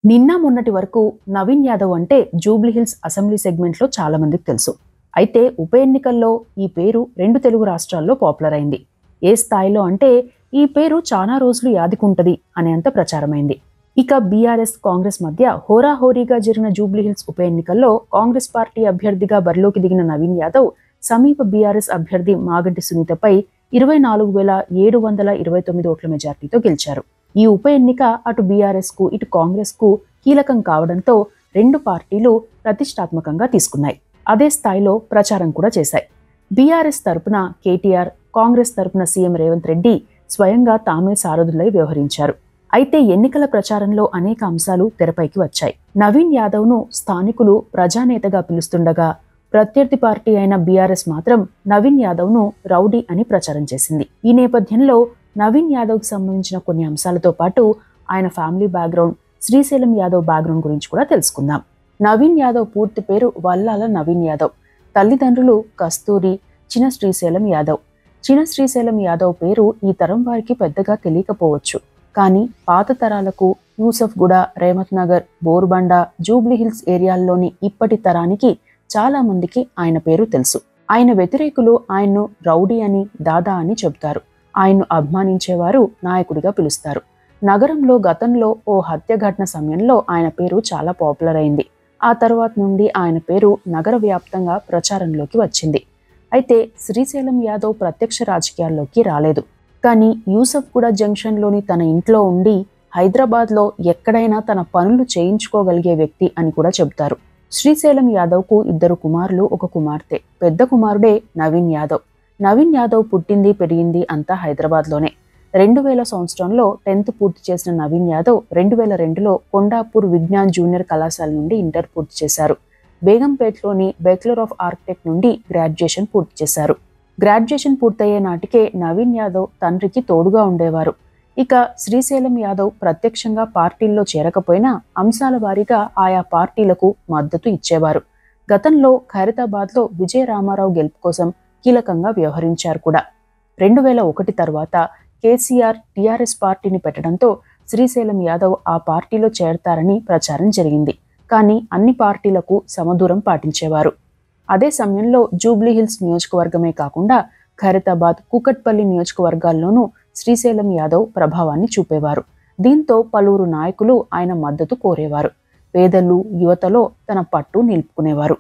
నిన్న మొన్నటి వరకు నవీన్ యాదవ్ అంటే జూబ్లీహిల్స్ అసెంబ్లీ సెగ్మెంట్లో చాలా మందికి తెలుసు. అయితే ఉప ఎన్నికల్లో ఈ పేరు 2 తెలుగు రాష్ట్రాల్లో పాపులర్ అయింది. ఏ స్థాయిలో అంటే ఈ పేరు చాలా రోజులు యాదికుంటది అనేంత ప్రచారమైంది. ఇక బీఆర్ఎస్ కాంగ్రెస్ మధ్య హోరాహోరీగా జరిగిన జూబ్లీహిల్స్ ఉప ఎన్నికల్లో కాంగ్రెస్ పార్టీ అభ్యర్థిగా బరిలోకి దిగిన నవీన్ యాదవ్ సమీప బీఆర్ఎస్ అభ్యర్థి మాగంటి సునీతపై 24,729 ఓట్ల మెజార్టీతో గెలిచారు. ఈ ఉప ఎన్నిక అటు బీఆర్ఎస్ కు ఇటు కాంగ్రెస్ కు కీలకం కావడంతో రెండు పార్టీలు ప్రతిష్టాత్మకంగా తీసుకున్నాయి. అదే స్థాయిలో ప్రచారం కూడా చేశాయి. బీఆర్ఎస్ తరపున కేటీఆర్, కాంగ్రెస్ తరపున సీఎం రేవంత్ రెడ్డి స్వయంగా తామే సారథులై వ్యవహరించారు. అయితే ఎన్నికల ప్రచారంలో అనేక అంశాలు తెరపైకి వచ్చాయి. నవీన్ యాదవ్ ను స్థానికులు ప్రజానేతగా పిలుస్తుండగా ప్రత్యర్థి పార్టీ అయిన బీఆర్ఎస్ మాత్రం నవీన్ యాదవ్ ను రౌడీ అని ప్రచారం చేసింది. ఈ నేపథ్యంలో నవీన్ యాదవ్ కి సంబంధించిన కొన్ని అంశాలతో పాటు ఆయన family background, Srisailam Yadav background గురించి కూడా తెలుసుకుందాం. నవీన్ యాదవ్ పూర్తి పేరు వల్లాల నవీన్ యాదవ్. తల్లిదండ్రులు కస్తూరి, చిన శ్రీశైలం యాదవ్. చిన శ్రీశైలం యాదవ్ పేరు ఈ తరం వారికి పెద్దగా తెలియకపోవచ్చు. కానీ పాత తరాలకు యూసఫ్గూడ, రేమత్ నగర్, బోర్బండ, జూబ్లీహిల్స్ ఏరియాల్లోని ఇప్పటి తరానికి చాలా మందికి ఆయన పేరు తెలుసు. ఆయన వ్యతిరేకులు ఆయన్ను రౌడీ అని, దాదా అని చెబుతారు. ఆయన్ను అభిమానించేవారు నాయకుడిగా పిలుస్తారు. నగరంలో గతంలో ఓ హత్య ఘటన సమయంలో ఆయన పేరు చాలా పాపులర్ అయింది. ఆ తర్వాత నుండి ఆయన పేరు నగర వ్యాప్తంగా ప్రచారంలోకి వచ్చింది. అయితే శ్రీశైలం యాదవ్ ప్రత్యక్ష రాజకీయాల్లోకి రాలేదు. కానీ యూసఫ్గూడ జంక్షన్లోని తన ఇంట్లో ఉండి హైదరాబాద్లో ఎక్కడైనా తన పనులు చేయించుకోగలిగే వ్యక్తి అని కూడా చెబుతారు. శ్రీశైలం యాదవ్కు 2 కుమారులు, 1 కుమార్తె. పెద్ద కుమారుడే నవీన్ యాదవ్. నవీన్ యాదవ్ పుట్టింది, పెరిగింది అంతా హైదరాబాద్లోనే. 2000 సంవత్సరంలో 10th పూర్తి చేసిన నవీన్ యాదవ్ 2002లో కొండాపూర్ విజ్ఞాన్ జూనియర్ కళాశాల నుండి ఇంటర్ పూర్తి చేశారు. బేగంపేట్లోని బ్యాచిలర్ ఆఫ్ ఆర్కిటెక్ట్ నుండి గ్రాడ్యుయేషన్ పూర్తి చేశారు. గ్రాడ్యుయేషన్ పూర్తయ్యే నాటికే నవీన్ యాదవ్ తండ్రికి తోడుగా ఉండేవారు. ఇక శ్రీశైలం యాదవ్ ప్రత్యక్షంగా పార్టీల్లో చేరకపోయినా అంశాల వారీగా ఆయా పార్టీలకు మద్దతు ఇచ్చేవారు. గతంలో ఖైరతాబాద్లో విజయ రామారావు గెలుపు కోసం కీలకంగా వ్యవహరించారు కూడా. 2001 తర్వాత కేసీఆర్ టీఆర్ఎస్ పార్టీని పెట్టడంతో శ్రీశైలం యాదవ్ ఆ పార్టీలో చేరతారని ప్రచారం జరిగింది. కానీ అన్ని పార్టీలకు సమదూరం పాటించేవారు. అదే సమయంలో జూబ్లీహిల్స్ నియోజకవర్గమే కాకుండా ఖైరతాబాద్, కూకట్పల్లి నియోజకవర్గాల్లోనూ శ్రీశైలం యాదవ్ ప్రభావాన్ని చూపేవారు. దీంతో పలువురు నాయకులు ఆయన మద్దతు కోరేవారు. పేదలు, యువతలో తన పట్టు నిలుపుకునేవారు.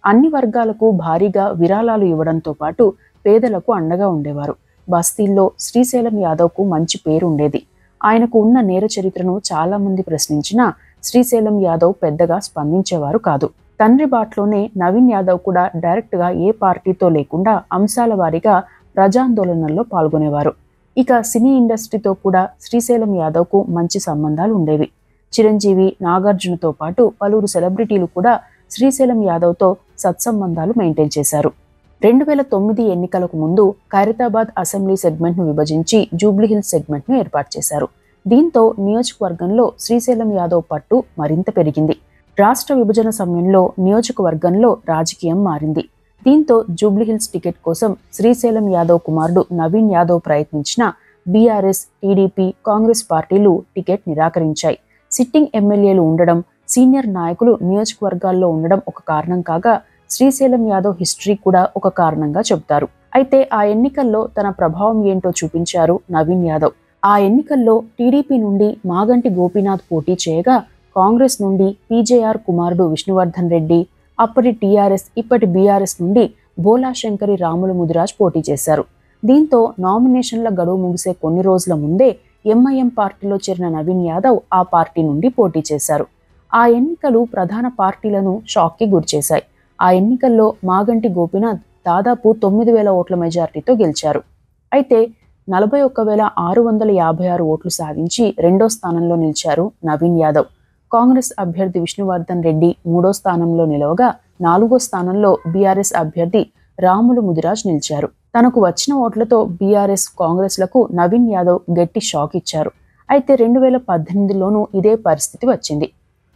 అన్ని వర్గాలకు భారీగా విరాళాలు ఇవ్వడంతో పాటు పేదలకు అండగా ఉండేవారు. బస్తీల్లో శ్రీశైలం యాదవ్కు మంచి పేరుండేది. ఆయనకు ఉన్న నేర చరిత్రను చాలా మంది ప్రశ్నించినా శ్రీశైలం యాదవ్ పెద్దగా స్పందించేవారు కాదు. తండ్రి బాట్లోనే నవీన్ యాదవ్ కూడా డైరెక్ట్గా ఏ పార్టీతో లేకుండా అంశాల వారీగా ప్రజాందోళనల్లో పాల్గొనేవారు. ఇక సినీ ఇండస్ట్రీతో కూడా శ్రీశైలం యాదవ్కు మంచి సంబంధాలు ఉండేవి. చిరంజీవి, నాగార్జునతో పాటు పలువురు సెలబ్రిటీలు కూడా శ్రీశైలం యాదవ్తో సత్సంబంధాలు మెయింటైన్ చేశారు. 2009 ఎన్నికలకు ముందు ఖైరతాబాద్ అసెంబ్లీ సెగ్మెంట్ను విభజించి జూబ్లీహిల్స్ సెగ్మెంట్ను ఏర్పాటు చేశారు. దీంతో నియోజకవర్గంలో శ్రీశైలం యాదవ్ పట్టు మరింత పెరిగింది. రాష్ట్ర విభజన సమయంలో నియోజకవర్గంలో రాజకీయం మారింది. దీంతో జూబ్లీహిల్స్ టికెట్ కోసం శ్రీశైలం యాదవ్ కుమారుడు నవీన్ యాదవ్ ప్రయత్నించిన బీఆర్ఎస్, టీడీపీ, కాంగ్రెస్ పార్టీలు టికెట్ నిరాకరించాయి. సిట్టింగ్ ఎమ్మెల్యేలు ఉండడం, సీనియర్ నాయకులు నియోజకవర్గాల్లో ఉండడం ఒక కారణం కాగా శ్రీశైలం యాదవ్ హిస్టరీ కూడా ఒక కారణంగా చెబుతారు. అయితే ఆ ఎన్నికల్లో తన ప్రభావం ఏంటో చూపించారు నవీన్ యాదవ్. ఆ ఎన్నికల్లో టీడీపీ నుండి మాగంటి గోపీనాథ్ పోటీ చేయగా కాంగ్రెస్ నుండి పీజేఆర్ కుమారుడు విష్ణువర్ధన్ రెడ్డి, అప్పటి టీఆర్ఎస్ ఇప్పటి బీఆర్ఎస్ నుండి బోలాశంకరి రాములు ముదిరాజ్ పోటీ చేశారు. దీంతో నామినేషన్ల గడువు ముగిసే కొన్ని రోజుల ముందే ఎంఐఎం పార్టీలో చేరిన నవీన్ యాదవ్ ఆ పార్టీ నుండి పోటీ చేశారు. ఆ ఎన్నికలు ప్రధాన పార్టీలను షాక్కి గురిచేశాయి. ఆ ఎన్నికల్లో మాగంటి గోపీనాథ్ దాదాపు 9,000 ఓట్ల మెజార్టీతో గెలిచారు. అయితే 41,656 ఓట్లు సాధించి 2వ స్థానంలో నిలిచారు నవీన్ యాదవ్. కాంగ్రెస్ అభ్యర్థి విష్ణువర్ధన్ రెడ్డి 3వ స్థానంలో నిలవగా 4వ స్థానంలో బీఆర్ఎస్ అభ్యర్థి రాములు ముదిరాజ్ నిలిచారు. తనకు వచ్చిన ఓట్లతో బీఆర్ఎస్, కాంగ్రెస్లకు నవీన్ యాదవ్ గట్టి షాక్ ఇచ్చారు. అయితే 2018లోనూ ఇదే పరిస్థితి వచ్చింది.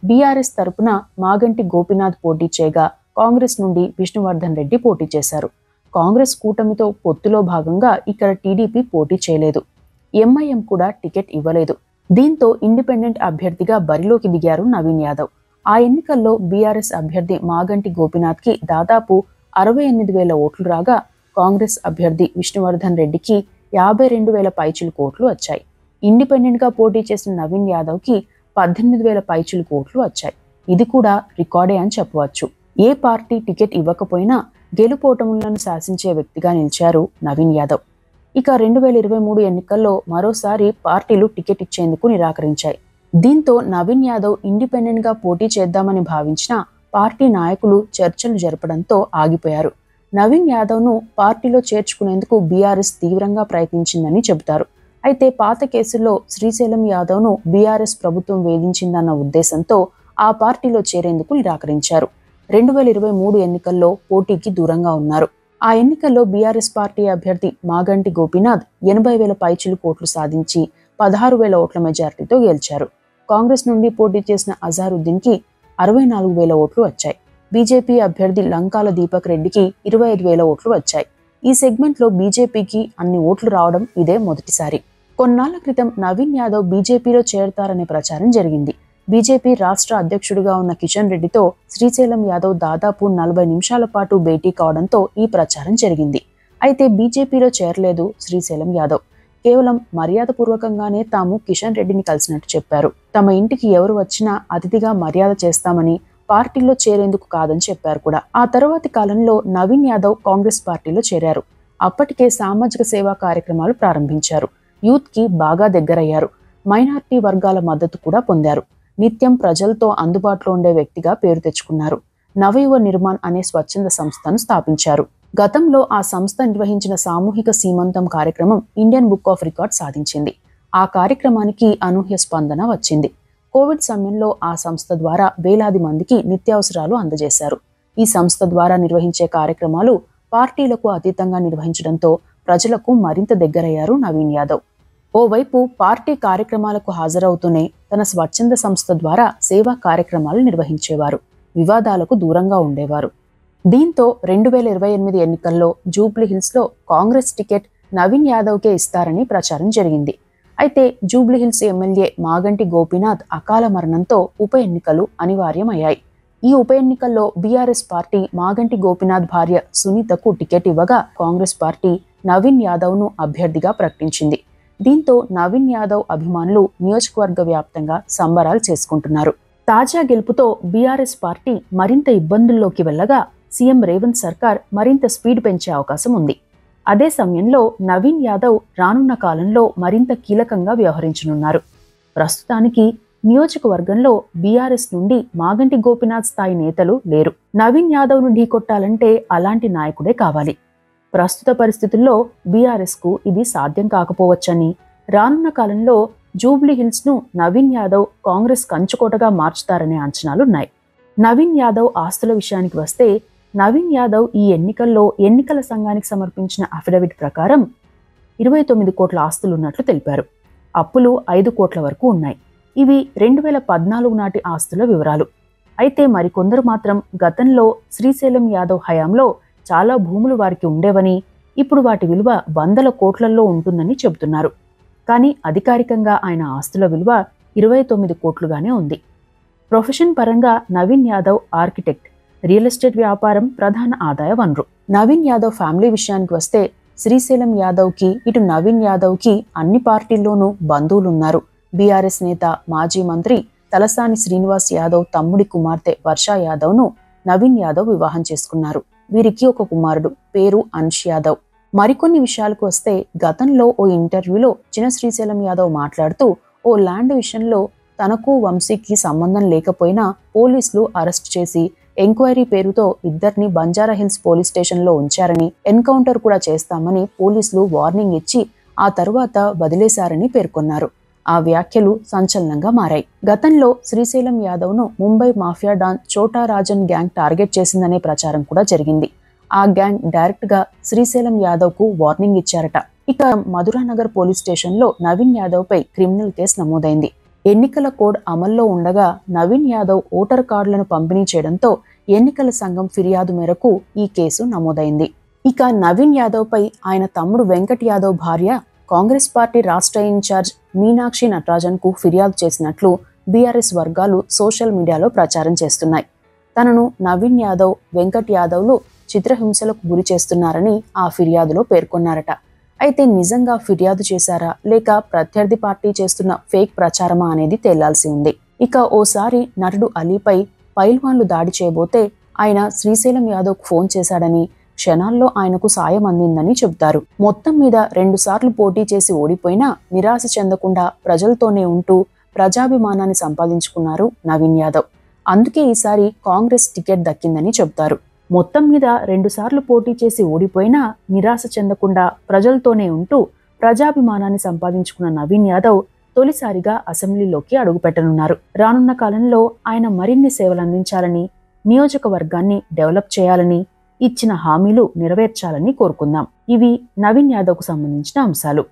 బీఆర్ఎస్ తరపున మాగంటి గోపీనాథ్ పోటీ చేయగా కాంగ్రెస్ నుండి విష్ణువర్ధన్ రెడ్డి పోటీ చేశారు. కాంగ్రెస్ కూటమితో పొత్తులో భాగంగా ఇక్కడ టీడీపీ పోటీ చేయలేదు. ఎంఐఎం కూడా టికెట్ ఇవ్వలేదు. దీంతో ఇండిపెండెంట్ అభ్యర్థిగా బరిలోకి దిగారు నవీన్ యాదవ్. ఆ ఎన్నికల్లో బీఆర్ఎస్ అభ్యర్థి మాగంటి గోపీనాథ్కి దాదాపు 68,000 ఓట్లు రాగా, కాంగ్రెస్ అభ్యర్థి విష్ణువర్ధన్ రెడ్డికి 52,000 పైచిలుకు ఓట్లు వచ్చాయి. ఇండిపెండెంట్గా పోటీ చేసిన నవీన్ యాదవ్కి 18,000 పైచిలుకు ఓట్లు వచ్చాయి. ఇది కూడా రికార్డే అని చెప్పవచ్చు. ఏ పార్టీ టికెట్ ఇవ్వకపోయినా గెలుపోటములను శాసించే వ్యక్తిగా నిలిచారు నవీన్ యాదవ్. ఇక 2023 ఎన్నికల్లో మరోసారి పార్టీలు టికెట్ ఇచ్చేందుకు నిరాకరించాయి. దీంతో నవీన్ యాదవ్ ఇండిపెండెంట్గా పోటీ చేద్దామని భావించిన పార్టీ నాయకులు చర్చలు జరపడంతో ఆగిపోయారు. నవీన్ యాదవ్ను పార్టీలో చేర్చుకునేందుకు బీఆర్ఎస్ తీవ్రంగా ప్రయత్నించిందని చెబుతారు. అయితే పాత కేసుల్లో శ్రీశైలం యాదవ్ను బీఆర్ఎస్ ప్రభుత్వం వేధించిందన్న ఉద్దేశంతో ఆ పార్టీలో చేరేందుకు నిరాకరించారు. 2023 ఎన్నికల్లో పోటీకి దూరంగా ఉన్నారు. ఆ ఎన్నికల్లో బీఆర్ఎస్ పార్టీ అభ్యర్థి మాగంటి గోపీనాథ్ 80,000 పైచిలుకు ఓట్లు సాధించి 16,000 ఓట్ల మెజార్టీతో గెలిచారు. కాంగ్రెస్ నుండి పోటీ చేసిన అజారుద్దీన్కి 64,000 ఓట్లు వచ్చాయి. బీజేపీ అభ్యర్థి లంకాల దీపక్ రెడ్డికి 25,000 ఓట్లు వచ్చాయి. ఈ సెగ్మెంట్లో బీజేపీకి అన్ని ఓట్లు రావడం ఇదే మొదటిసారి. కొన్నాళ్ల క్రితం నవీన్ యాదవ్ బీజేపీలో చేరతారనే ప్రచారం జరిగింది. బీజేపీ రాష్ట్ర అధ్యక్షుడిగా ఉన్న కిషన్ రెడ్డితో శ్రీశైలం యాదవ్ దాదాపు 40 నిమిషాల పాటు భేటీ కావడంతో ఈ ప్రచారం జరిగింది. అయితే బీజేపీలో చేరలేదు శ్రీశైలం యాదవ్. కేవలం మర్యాదపూర్వకంగానే తాము కిషన్ రెడ్డిని కలిసినట్టు చెప్పారు. తమ ఇంటికి ఎవరు వచ్చినా అతిథిగా మర్యాద చేస్తామని, పార్టీలో చేరేందుకు కాదని చెప్పారు కూడా. ఆ తర్వాతి కాలంలో నవీన్ యాదవ్ కాంగ్రెస్ పార్టీలో చేరారు. అప్పటికే సామాజిక సేవా కార్యక్రమాలు ప్రారంభించారు. యూత్ కి బాగా దగ్గరయ్యారు. మైనారిటీ వర్గాల మద్దతు కూడా పొందారు. నిత్యం ప్రజలతో అందుబాటులో ఉండే వ్యక్తిగా పేరు తెచ్చుకున్నారు. నవయువ నిర్మాణ్ అనే స్వచ్ఛంద సంస్థను స్థాపించారు. గతంలో ఆ సంస్థ నిర్వహించిన సామూహిక సీమంతం కార్యక్రమం ఇండియన్ బుక్ ఆఫ్ రికార్డ్ సాధించింది. ఆ కార్యక్రమానికి అనూహ్య స్పందన వచ్చింది. కోవిడ్ సమయంలో ఆ సంస్థ ద్వారా వేలాది మందికి నిత్యావసరాలు అందజేశారు. ఈ సంస్థ ద్వారా నిర్వహించే కార్యక్రమాలు పార్టీలకు అతీతంగా నిర్వహించడంతో ప్రజలకు మరింత దగ్గరయ్యారు నవీన్ యాదవ్. ఓవైపు పార్టీ కార్యక్రమాలకు హాజరవుతూనే తన స్వచ్ఛంద సంస్థ ద్వారా సేవా కార్యక్రమాలు నిర్వహించేవారు. వివాదాలకు దూరంగా ఉండేవారు. దీంతో 2028 ఎన్నికల్లో జూబ్లీహిల్స్లో కాంగ్రెస్ టికెట్ నవీన్ యాదవ్కే ఇస్తారని ప్రచారం జరిగింది. అయితే జూబ్లీహిల్స్ ఎమ్మెల్యే మాగంటి గోపీనాథ్ అకాల మరణంతో ఉప ఎన్నికలు అనివార్యమయ్యాయి. ఈ ఉప ఎన్నికల్లో బీఆర్ఎస్ పార్టీ మాగంటి గోపీనాథ్ భార్య సునీతకు టికెట్ ఇవ్వగా, కాంగ్రెస్ పార్టీ నవీన్ యాదవ్ను అభ్యర్థిగా ప్రకటించింది. దీంతో నవీన్ యాదవ్ అభిమానులు నియోజకవర్గ వ్యాప్తంగా సంబరాలు చేసుకుంటున్నారు. తాజా గెలుపుతో బీఆర్ఎస్ పార్టీ మరింత ఇబ్బందుల్లోకి వెళ్లగా, సీఎం రేవంత్ సర్కార్ మరింత స్పీడ్ పెంచే అవకాశం ఉంది. అదే సమయంలో నవీన్ యాదవ్ రానున్న కాలంలో మరింత కీలకంగా వ్యవహరించనున్నారు. ప్రస్తుతానికి నియోజకవర్గంలో బీఆర్ఎస్ నుండి మాగంటి గోపీనాథ్ స్థాయి నేతలు లేరు. నవీన్ యాదవ్ను ఢీకొట్టాలంటే అలాంటి నాయకుడే కావాలి. ప్రస్తుత పరిస్థితుల్లో బీఆర్ఎస్కు ఇది సాధ్యం కాకపోవచ్చని, రానున్న కాలంలో జూబ్లీహిల్స్ను నవీన్ యాదవ్ కాంగ్రెస్ కంచుకోటగా మార్చుతారనే అంచనాలున్నాయి. నవీన్ యాదవ్ ఆస్తుల విషయానికి వస్తే, నవీన్ యాదవ్ ఈ ఎన్నికల్లో ఎన్నికల సంఘానికి సమర్పించిన అఫిడవిట్ ప్రకారం 29 కోట్ల ఆస్తులున్నట్లు తెలిపారు. అప్పులు 5 కోట్ల వరకు ఉన్నాయి. ఇవి 2014 నాటి ఆస్తుల వివరాలు. అయితే మరికొందరు మాత్రం గతంలో శ్రీశైలం యాదవ్ హయాంలో చాలా భూములు వారికి ఉండేవని, ఇప్పుడు వాటి విలువ 100 కోట్లలో ఉంటుందని చెబుతున్నారు. కానీ అధికారికంగా ఆయన ఆస్తుల విలువ 29 కోట్లుగానే ఉంది. ప్రొఫెషన్ పరంగా Naveen Yadav architect, real estate వ్యాపారం ప్రధాన ఆదాయ వనరు. నవీన్ యాదవ్ ఫ్యామిలీ విషయానికి వస్తే, శ్రీశైలం యాదవ్కి ఇటు నవీన్ యాదవ్కి అన్ని పార్టీల్లోనూ బంధువులున్నారు. బీఆర్ఎస్ నేత, మాజీ మంత్రి తలసాని శ్రీనివాస్ యాదవ్ తమ్ముడి కుమార్తె వర్షా యాదవ్ను నవీన్ యాదవ్ వివాహం చేసుకున్నారు. వీరికి ఒక కుమారుడు, పేరు అన్ష్ యాదవ్. మరికొన్ని విషయాలకు వస్తే, గతంలో ఓ ఇంటర్వ్యూలో చిన్న శ్రీశైలం యాదవ్ మాట్లాడుతూ, ఓ ల్యాండ్ విషయంలో తనకు వంశీకి సంబంధం లేకపోయినా పోలీసులు అరెస్ట్ చేసి ఎంక్వైరీ పేరుతో ఇద్దరిని బంజారాహిల్స్ పోలీస్ స్టేషన్లో ఉంచారని, ఎన్కౌంటర్ కూడా చేస్తామని పోలీసులు వార్నింగ్ ఇచ్చి ఆ తరువాత వదిలేశారని పేర్కొన్నారు. ఆ వ్యాఖ్యలు సంచలనంగా మారాయి. గతంలో శ్రీశైలం యాదవ్ను ముంబై మాఫియా డాన్ చోటా రాజన్ గ్యాంగ్ టార్గెట్ చేసిందనే ప్రచారం కూడా జరిగింది. ఆ గ్యాంగ్ డైరెక్ట్ గా శ్రీశైలం యాదవ్కు వార్నింగ్ ఇచ్చారట. ఇక మధురానగర్ పోలీస్ స్టేషన్లో నవీన్ యాదవ్ పై క్రిమినల్ కేసు నమోదైంది. ఎన్నికల కోడ్ అమల్లో ఉండగా నవీన్ యాదవ్ ఓటర్ కార్డులను పంపిణీ చేయడంతో ఎన్నికల సంఘం ఫిర్యాదు మేరకు ఈ కేసు నమోదైంది. ఇక నవీన్ యాదవ్ పై ఆయన తమ్ముడు వెంకట్ యాదవ్ భార్య, కాంగ్రెస్ పార్టీ రాష్ట్ర ఇన్ఛార్జ్ మీనాక్షి నటరాజన్కు ఫిర్యాదు చేసినట్లు బీఆర్ఎస్ వర్గాలు సోషల్ మీడియాలో ప్రచారం చేస్తున్నాయి. తనను నవీన్ యాదవ్, వెంకట్ యాదవ్లు చిత్రహింసలకు గురి చేస్తున్నారని ఆ ఫిర్యాదులో పేర్కొన్నారట. అయితే నిజంగా ఫిర్యాదు చేశారా లేక ప్రత్యర్థి పార్టీ చేస్తున్న ఫేక్ ప్రచారమా అనేది తేలాల్సి ఉంది. ఇక ఓసారి నటుడు అలీపై పైల్వాన్లు దాడి చేయబోతే ఆయన శ్రీశైలం యాదవ్కు ఫోన్ చేశాడని, క్షణాల్లో ఆయనకు సాయం అందిందని చెబుతారు. మొత్తం మీద 2 సార్లు పోటీ చేసి ఓడిపోయినా నిరాశ చెందకుండా ప్రజలతోనే ఉంటూ ప్రజాభిమానాన్ని సంపాదించుకున్నారు నవీన్ యాదవ్. అందుకే ఈసారి కాంగ్రెస్ టికెట్ దక్కిందని చెబుతారు. మొత్తం మీద 2 సార్లు పోటీ చేసి ఓడిపోయినా నిరాశ చెందకుండా ప్రజలతోనే ఉంటూ ప్రజాభిమానాన్ని సంపాదించుకున్న నవీన్ యాదవ్ తొలిసారిగా అసెంబ్లీలోకి అడుగుపెట్టనున్నారు. రానున్న కాలంలో ఆయన మరిన్ని సేవలందించాలని, నియోజకవర్గాన్ని డెవలప్ చేయాలని, ఇచ్చిన హామీలు నెరవేర్చాలని కోరుకుందాం. ఇవి నవీన్ యాదవ్కు సంబంధించిన అంశాలు.